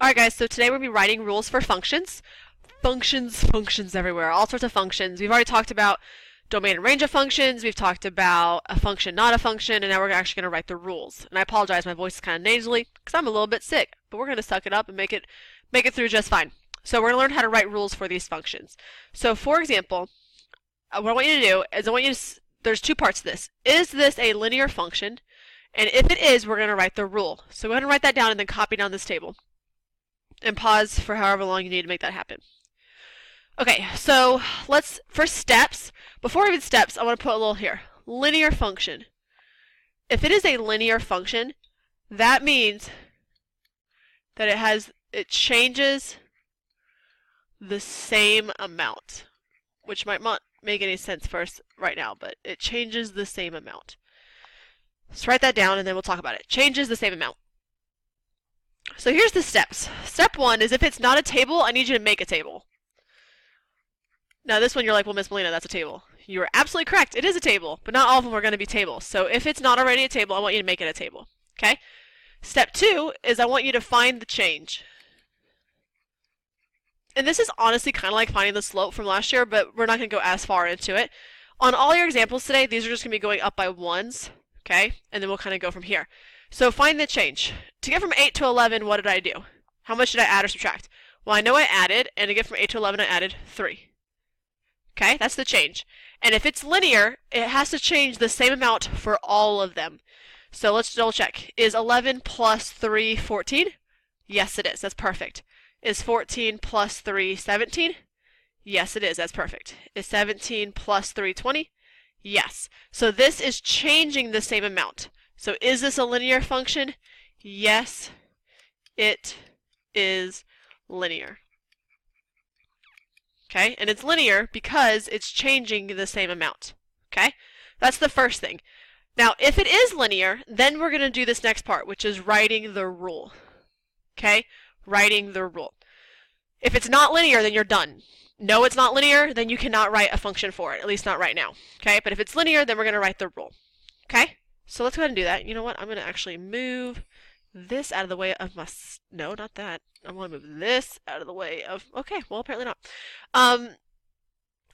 Alright guys, so today we're going to be writing rules for functions. Functions everywhere, all sorts of functions. We've already talked about domain and range of functions, we've talked about a function, not a function, and now we're actually going to write the rules. And I apologize, my voice is kind of nasally, because I'm a little bit sick, but we're going to suck it up and make it through just fine. So we're going to learn how to write rules for these functions. So for example, what I want you to do is there's two parts to this. Is this a linear function? And if it is, we're going to write the rule. So go ahead and write that down and then copy down this table. And pause for however long you need to make that happen. Okay, so for steps, before even steps, I want to put a little here. Linear function. If it is a linear function, that means that it changes the same amount, which might not make any sense first right now, but it changes the same amount. Let's write that down and then we'll talk about it. Changes the same amount. So here's the steps. Step one is if it's not a table, I need you to make a table. Now this one you're like, well, Miss Melina, that's a table. You are absolutely correct. It is a table, but not all of them are going to be tables. So if it's not already a table, I want you to make it a table. Okay? Step two is I want you to find the change. And this is honestly kind of like finding the slope from last year, but we're not going to go as far into it. On all your examples today, these are just going to be going up by ones. Okay? And then we'll kind of go from here. So find the change. To get from 8 to 11, what did I do? How much did I add or subtract? Well, I know I added, and to get from 8 to 11, I added 3. Okay, that's the change. And if it's linear, it has to change the same amount for all of them. So let's double check. Is 11 plus 3 14? Yes, it is. That's perfect. Is 14 plus 3 17? Yes, it is. That's perfect. Is 17 plus 3 20? Yes. So this is changing the same amount. So is this a linear function? Yes, it is linear. Okay, and it's linear because it's changing the same amount. Okay, that's the first thing. Now, if it is linear, then we're going to do this next part, which is writing the rule. Okay, writing the rule. If it's not linear, then you're done. No, it's not linear, then you cannot write a function for it, at least not right now. Okay, but if it's linear, then we're going to write the rule. Okay? So let's go ahead and do that. You know what? I'm going to actually move this out of the way of my... No, not that. I want to move this out of the way of... Okay, well, apparently not.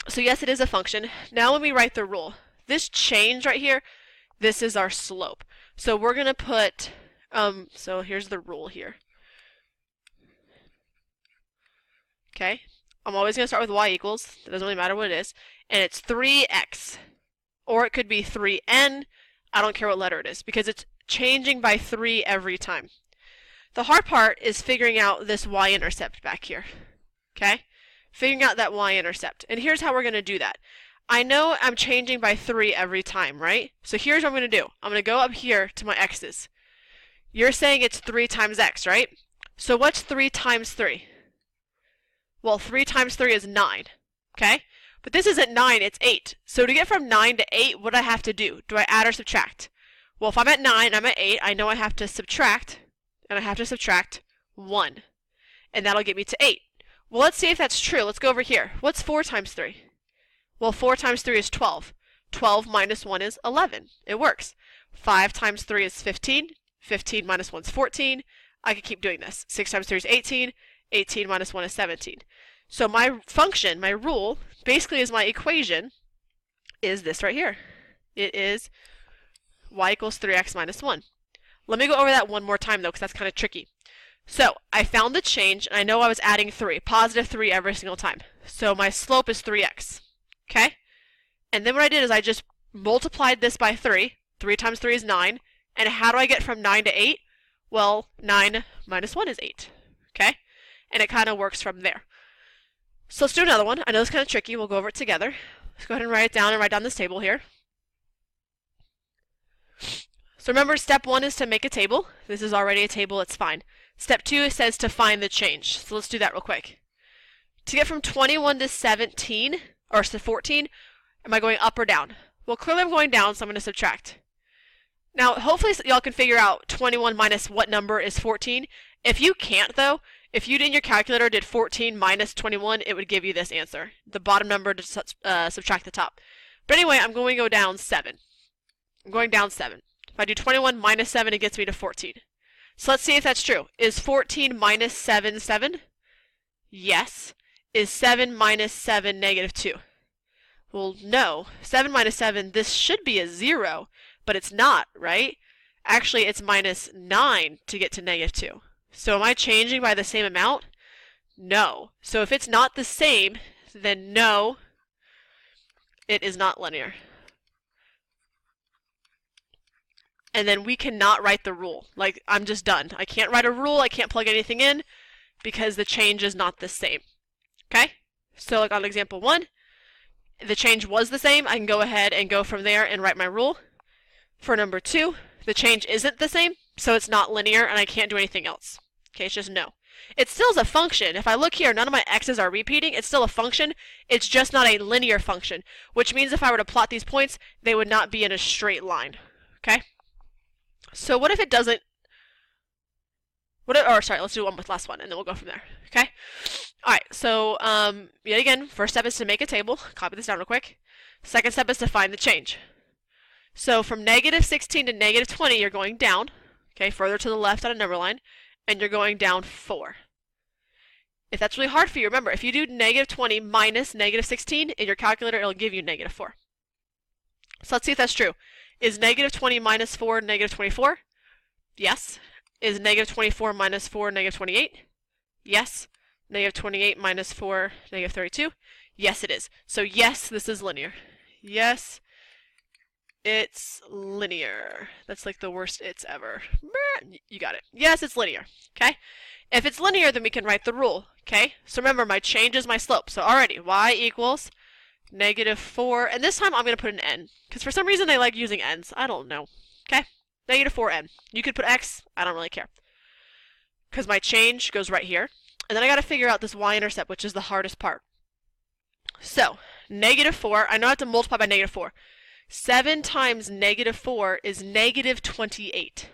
So yes, it is a function. Now when we write the rule, this change right here, this is our slope. So we're going to put... so here's the rule here. Okay? I'm always going to start with y equals. It doesn't really matter what it is. And it's 3x. Or it could be 3n. I don't care what letter it is, because it's changing by 3 every time. The hard part is figuring out this y-intercept back here. Okay? Figuring out that y-intercept. And here's how we're going to do that. I know I'm changing by 3 every time, right? So here's what I'm going to do. I'm going to go up here to my x's. You're saying it's 3 times x, right? So what's 3 times 3? Well, 3 times 3 is 9. Okay? But this isn't 9, it's 8. So to get from 9 to 8, what do I have to do? Do I add or subtract? Well, if I'm at 9 and I'm at 8, I know I have to subtract, and I have to subtract 1. And that'll get me to 8. Well, let's see if that's true. Let's go over here. What's 4 times 3? Well, 4 times 3 is 12. 12 minus 1 is 11. It works. 5 times 3 is 15. 15 minus 1 is 14. I could keep doing this. 6 times 3 is 18. 18 minus 1 is 17. So my function, my rule, basically is my equation, is this right here. It is y equals 3x minus 1. Let me go over that one more time, though, because that's kind of tricky. So I found the change, and I know I was adding 3, positive 3 every single time. So my slope is 3x. Okay? And then what I did is I just multiplied this by 3. 3 times 3 is 9. And how do I get from 9 to 8? Well, 9 minus 1 is 8. Okay? And it kind of works from there. So let's do another one. I know it's kind of tricky. We'll go over it together. Let's go ahead and write it down and write down this table here. So remember, step 1 is to make a table. This is already a table. It's fine. Step 2 says to find the change. So let's do that real quick. To get from 21 to 17, or to 14, am I going up or down? Well, clearly I'm going down, so I'm going to subtract. Now, hopefully y'all can figure out 21 minus what number is 14. If you can't, though, if you in your calculator did 14 minus 21, it would give you this answer. The bottom number to subtract the top. But anyway, I'm going to go down 7. I'm going down 7. If I do 21 minus 7, it gets me to 14. So let's see if that's true. Is 14 minus 7 7? Yes. Is 7 minus 7 negative 2? Well, no. 7 minus 7, this should be a 0, but it's not, right? Actually, it's minus 9 to get to negative 2. So am I changing by the same amount? No. So if it's not the same, then no, it is not linear. And then we cannot write the rule. Like, I'm just done. I can't write a rule, I can't plug anything in, because the change is not the same. Okay? So like on example 1, the change was the same. I can go ahead and go from there and write my rule. For number 2, the change isn't the same, so it's not linear and I can't do anything else. Okay, it's just no. It still is a function. If I look here, none of my x's are repeating. It's still a function. It's just not a linear function, which means if I were to plot these points, they would not be in a straight line. Okay? So what if it doesn't... let's do one with last one, and then we'll go from there. Okay? Alright, so yet again, first step is to make a table. Copy this down real quick. Second step is to find the change. So from negative 16 to negative 20, you're going down, okay, further to the left on a number line, and you're going down 4. If that's really hard for you, remember, if you do negative 20 minus negative 16 in your calculator, it'll give you negative 4. So let's see if that's true. Is negative 20 minus 4 negative 24? Yes. Is negative 24 minus 4 negative 28? Yes. Negative 28 minus 4, negative 32? Yes, it is. So yes, this is linear. Yes, it's linear. That's like the worst it's ever. You got it. Yes, it's linear. Okay? If it's linear, then we can write the rule. Okay? So remember, my change is my slope. So already, y equals negative 4. And this time I'm going to put an n. Because for some reason they like using n's. I don't know. Okay? Negative 4n. You could put x. I don't really care. Because my change goes right here. And then I got to figure out this y-intercept, which is the hardest part. So, negative 4, I know I have to multiply by negative 4. 7 times negative 4 is negative 28.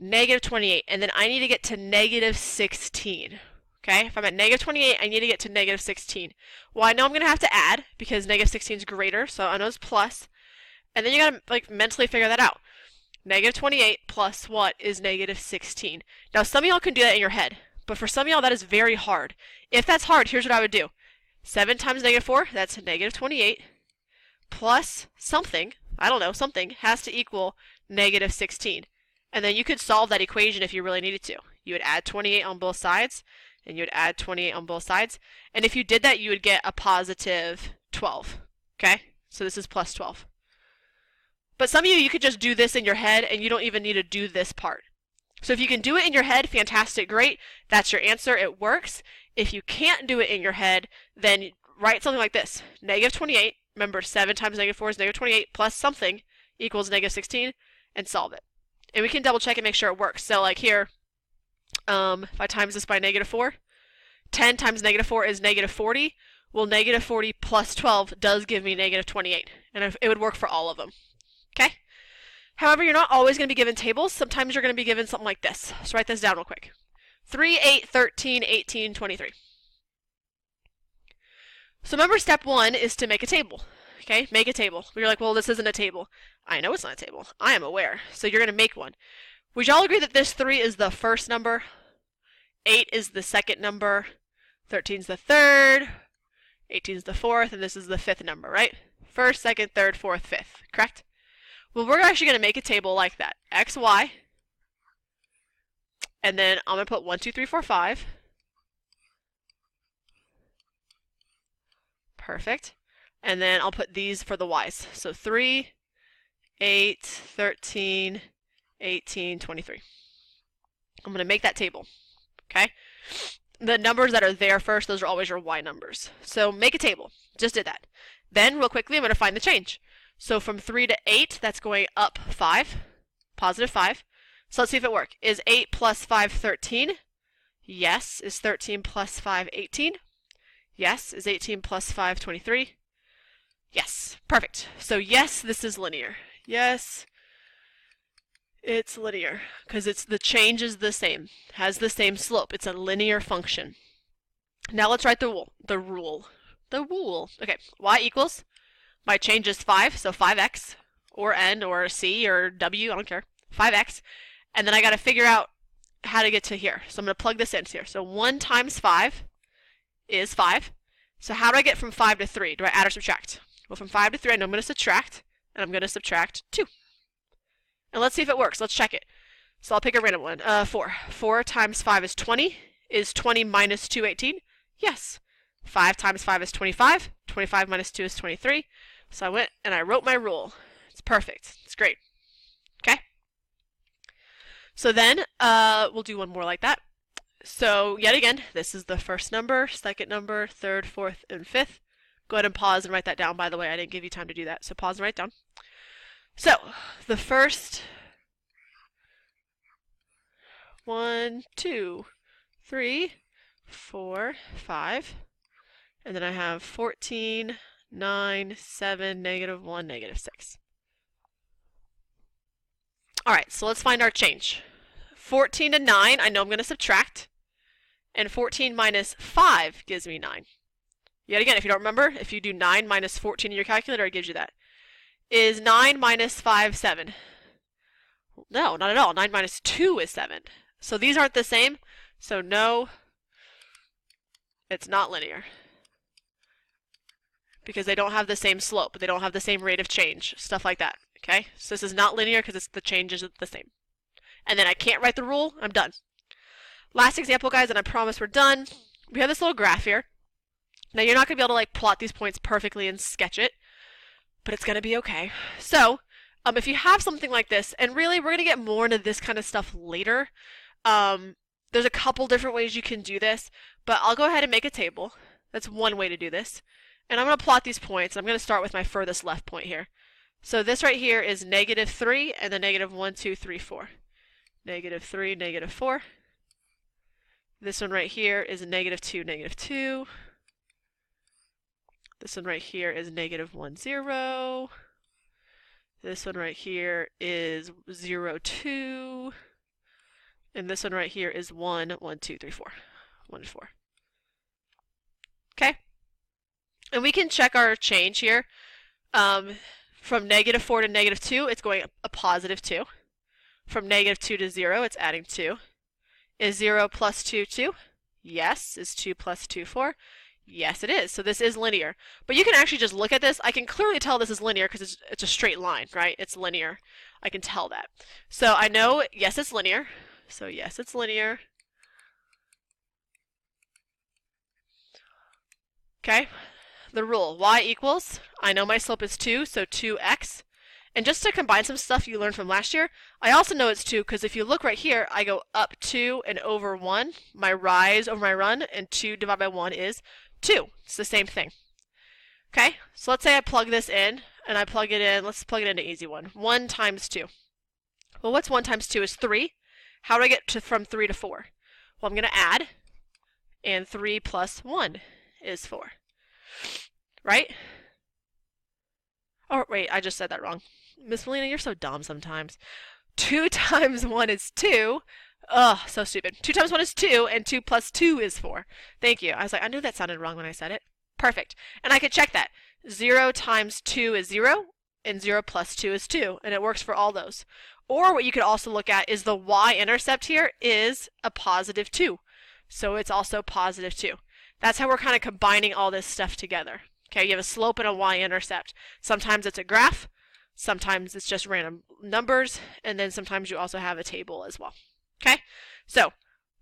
Negative 28, and then I need to get to negative 16. Okay, if I'm at negative 28, I need to get to negative 16. Well, I know I'm going to have to add, because negative 16 is greater, so I know it's plus. And then you got to like mentally figure that out. Negative 28 plus what is negative 16? Now, some of y'all can do that in your head. But for some of y'all, that is very hard. If that's hard, here's what I would do. 7 times negative 4, that's negative 28, plus something, I don't know, something, has to equal negative 16. And then you could solve that equation if you really needed to. You would add 28 on both sides, and you would add 28 on both sides. And if you did that, you would get a positive 12. Okay? So this is plus 12. But some of you could just do this in your head, and you don't even need to do this part. So if you can do it in your head, fantastic, great. That's your answer. It works. If you can't do it in your head, then write something like this. Negative 28, remember 7 times negative 4 is negative 28, plus something equals negative 16, and solve it. And we can double check and make sure it works. So like here, if I times this by negative 4, 10 times negative 4 is negative 40. Well, negative 40 plus 12 does give me negative 28. And it would work for all of them. Okay? However, you're not always going to be given tables. Sometimes you're going to be given something like this. So write this down real quick. 3, 8, 13, 18, 23. So remember, step 1 is to make a table. Okay? Make a table. You're like, well, this isn't a table. I know it's not a table. I am aware. So you're going to make one. Would y'all agree that this 3 is the first number? 8 is the second number. 13 is the third. 18 is the fourth. And this is the fifth number, right? First, second, third, fourth, fifth. Correct? Well, we're actually going to make a table like that. X, Y. And then I'm going to put 1, 2, 3, 4, 5. Perfect. And then I'll put these for the Y's. So 3, 8, 13, 18, 23. I'm going to make that table. Okay? The numbers that are there first, those are always your Y numbers. So make a table. Just did that. Then, real quickly, I'm going to find the change. So from 3 to 8, that's going up 5, positive 5. So let's see if it works. Is 8 plus 5 13? Yes. Is 13 plus 5 18? Yes. Is 18 plus 5 23? Yes. Perfect. So yes, this is linear. Yes, it's linear because the change is the same, has the same slope. It's a linear function. Now let's write the rule. The rule. Okay. Y equals, my change is 5, so 5x, or n, or c, or w, I don't care. 5x. And then I got to figure out how to get to here. So I'm going to plug this in here. So 1 times 5 is 5. So how do I get from 5 to 3? Do I add or subtract? Well, from 5 to 3, I know I'm going to subtract, and I'm going to subtract 2. And let's see if it works. Let's check it. So I'll pick a random one. 4. 4 times 5 is 20. Is 20 minus 2 18? Yes. 5 times 5 is 25. 25 minus 2 is 23. So I went and I wrote my rule. It's perfect. It's great. Okay? So then we'll do one more like that. So yet again, this is the first number, second number, third, fourth, and fifth. Go ahead and pause and write that down, by the way. I didn't give you time to do that, so pause and write down. So the first 1, 2, 3, 4, 5, and then I have 14, 9, 7, -1, -6. All right, so let's find our change. 14 to 9, I know I'm going to subtract, and 14 minus 5 gives me 9. Yet again, if you don't remember, if you do 9 minus 14 in your calculator, it gives you that. Is 9 minus 5 7? No, not at all. 9 minus 2 is 7. So these aren't the same, so no, it's not linear. Because they don't have the same slope, they don't have the same rate of change, stuff like that. Okay, so this is not linear because the change is the same. And then I can't write the rule, I'm done. Last example, guys, and I promise we're done. We have this little graph here. Now you're not going to be able to like plot these points perfectly and sketch it, but it's going to be okay. So if you have something like this, and really we're going to get more into this kind of stuff later, there's a couple different ways you can do this, but I'll go ahead and make a table. That's one way to do this. And I'm going to plot these points. I'm going to start with my furthest left point here. So this right here is -3 and then -1, 2, 3, 4. -3, -4. This one right here is -2, -2. This one right here is -1, 0. This one right here is 0, 2. And this one right here is 1, 1, 2, 3, 4. 1, 4. Okay? And we can check our change here. From -4 to -2, it's going a +2. From -2 to 0, it's adding 2. Is 0 plus 2, 2? Yes. Is 2 plus 2, 4? Yes, it is. So this is linear. But you can actually just look at this. I can clearly tell this is linear because it's a straight line, right? It's linear. I can tell that. So I know, yes, it's linear. So yes, it's linear. Okay. The rule, y equals, I know my slope is 2, so 2x. And just to combine some stuff you learned from last year, I also know it's 2 because if you look right here, I go up 2 and over 1. My rise over my run, and 2 divided by 1 is 2. It's the same thing. Okay, so let's say I plug this in, and I plug it in, let's plug it into an easy one. 1 times 2. Well, what's 1 times 2 is 3. How do I get from 3 to 4? Well, I'm going to add, and 3 plus 1 is 4. Right? Oh, wait, I just said that wrong. Miss Melina, you're so dumb sometimes. 2 times 1 is 2. Ugh, so stupid. 2 times 1 is 2, and 2 plus 2 is 4. Thank you. I was like, I knew that sounded wrong when I said it. Perfect. And I could check that. 0 times 2 is 0, and 0 plus 2 is 2, and it works for all those. Or what you could also look at is the y-intercept here is a +2. So it's also +2. That's how we're kind of combining all this stuff together. Okay, you have a slope and a y-intercept. Sometimes it's a graph, sometimes it's just random numbers, and then sometimes you also have a table as well. Okay, so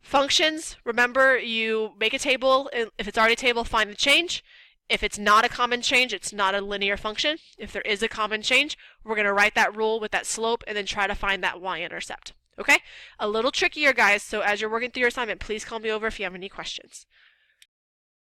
functions, remember you make a table. If it's already a table, find the change. If it's not a common change, it's not a linear function. If there is a common change, we're going to write that rule with that slope and then try to find that y-intercept. Okay, a little trickier, guys, so as you're working through your assignment, please call me over if you have any questions.